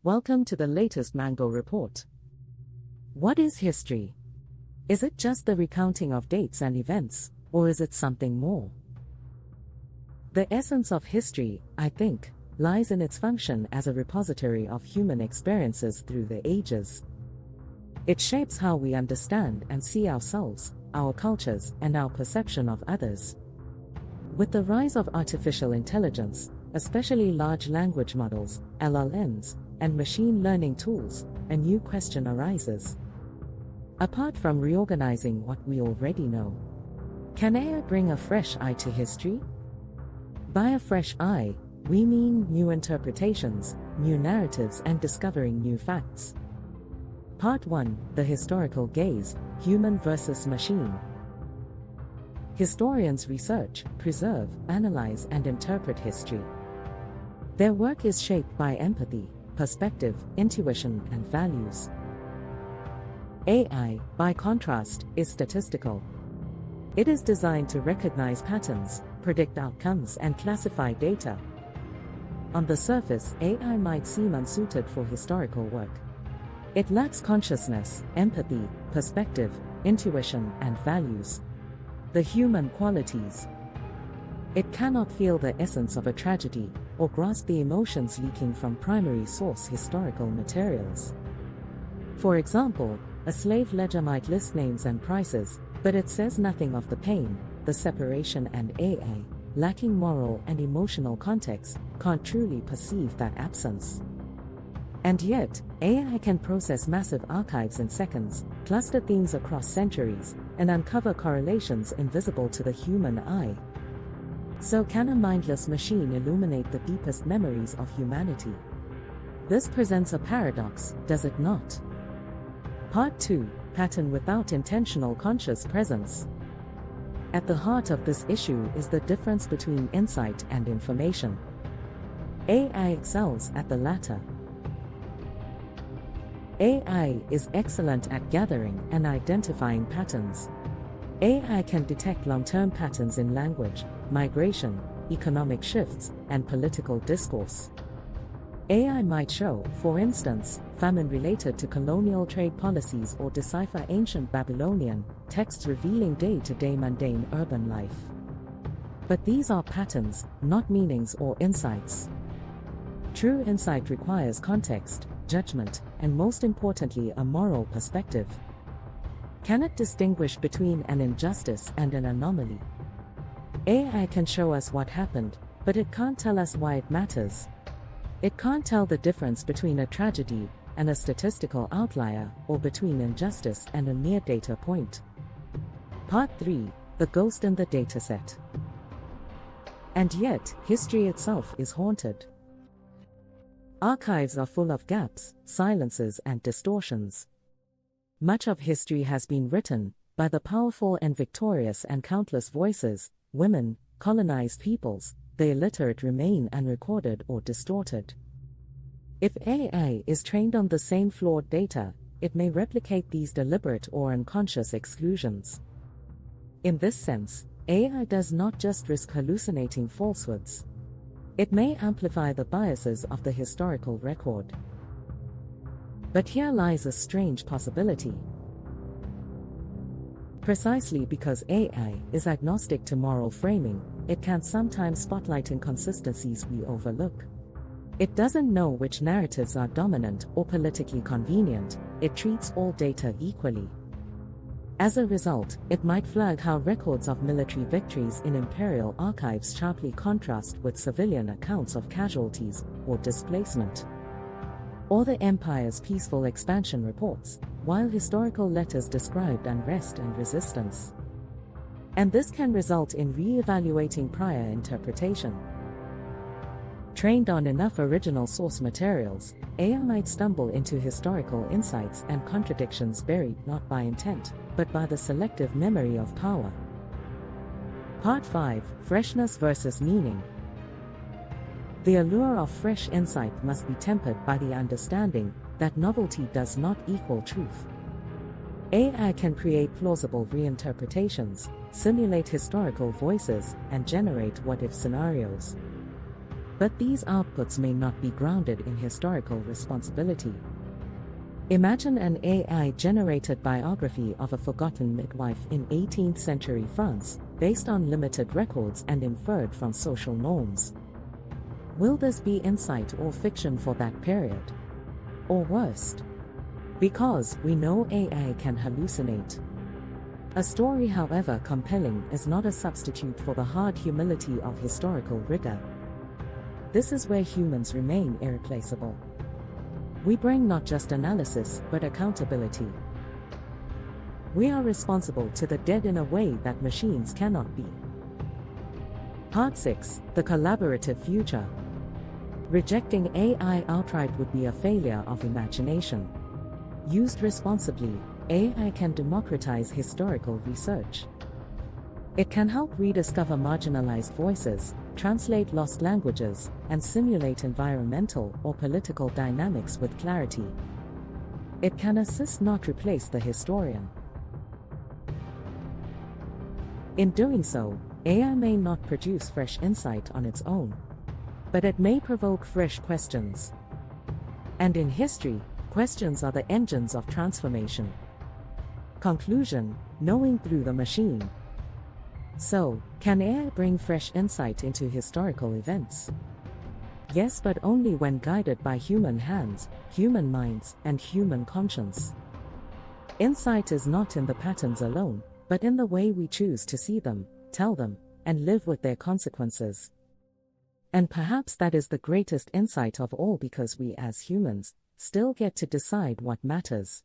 Welcome to the latest Mango Report. What is history? Is it just the recounting of dates and events, or is it something more? The essence of history, I think, lies in its function as a repository of human experiences through the ages. It shapes how we understand and see ourselves, our cultures, and our perception of others. With the rise of artificial intelligence, especially large language models, LLMs, and machine learning tools, a new question arises. Apart from reorganizing what we already know, can AI bring a fresh eye to history? By a fresh eye, we mean new interpretations, new narratives, and discovering new facts. Part 1: The Historical Gaze, Human versus Machine. Historians research, preserve, analyze, and interpret history. Their work is shaped by empathy, perspective, intuition, and values. AI, by contrast, is statistical. It is designed to recognize patterns, predict outcomes, and classify data. On the surface, AI might seem unsuited for historical work. It lacks consciousness, empathy, perspective, intuition, and values. The human qualities. It cannot feel the essence of a tragedy, or grasp the emotions leaking from primary source historical materials. For example, a slave ledger might list names and prices, but it says nothing of the pain, the separation, and AI, lacking moral and emotional context, can't truly perceive that absence. And yet, AI can process massive archives in seconds, cluster themes across centuries, and uncover correlations invisible to the human eye. So can a mindless machine illuminate the deepest memories of humanity? This presents a paradox, does it not? Part 2: Pattern without intentional conscious presence. At the heart of this issue is the difference between insight and information. AI excels at the latter. AI is excellent at gathering and identifying patterns. AI can detect long-term patterns in language, migration, economic shifts, and political discourse. AI might show, for instance, famine related to colonial trade policies or decipher ancient Babylonian texts revealing day-to-day mundane urban life. But these are patterns, not meanings or insights. True insight requires context, judgment, and most importantly, a moral perspective. Can it distinguish between an injustice and an anomaly? AI can show us what happened, but it can't tell us why it matters. It can't tell the difference between a tragedy and a statistical outlier, or between injustice and a mere data point. Part 3: The Ghost in the Dataset. And yet, history itself is haunted. Archives are full of gaps, silences, and distortions. Much of history has been written by the powerful and victorious, and countless voices, women, colonized peoples, the illiterate remain unrecorded or distorted. If AI is trained on the same flawed data, it may replicate these deliberate or unconscious exclusions. In this sense, AI does not just risk hallucinating falsehoods. It may amplify the biases of the historical record. But here lies a strange possibility. Precisely because AI is agnostic to moral framing, it can sometimes spotlight inconsistencies we overlook. It doesn't know which narratives are dominant or politically convenient, it treats all data equally. As a result, it might flag how records of military victories in imperial archives sharply contrast with civilian accounts of casualties or displacement. Or the empire's peaceful expansion reports, while historical letters described unrest and resistance. And this can result in re-evaluating prior interpretation. Trained on enough original source materials, AI might stumble into historical insights and contradictions buried not by intent, but by the selective memory of power. Part 5: Freshness versus meaning. The allure of fresh insight must be tempered by the understanding that novelty does not equal truth. AI can create plausible reinterpretations, simulate historical voices, and generate what-if scenarios. But these outputs may not be grounded in historical responsibility. Imagine an AI-generated biography of a forgotten midwife in 18th century France, based on limited records and inferred from social norms. Will this be insight or fiction for that period? Or worst? Because we know AI can hallucinate. A story, however compelling, is not a substitute for the hard humility of historical rigor. This is where humans remain irreplaceable. We bring not just analysis, but accountability. We are responsible to the dead in a way that machines cannot be. Part 6. The collaborative future. Rejecting AI outright would be a failure of imagination. Used responsibly, AI can democratize historical research. It can help rediscover marginalized voices, translate lost languages, and simulate environmental or political dynamics with clarity. It can assist, not replace, the historian. In doing so, AI may not produce fresh insight on its own, but it may provoke fresh questions. And in history, questions are the engines of transformation. Conclusion: knowing through the machine. So, can AI bring fresh insight into historical events? Yes, but only when guided by human hands, human minds, and human conscience. Insight is not in the patterns alone, but in the way we choose to see them, tell them, and live with their consequences. And perhaps that is the greatest insight of all, because we as humans still get to decide what matters.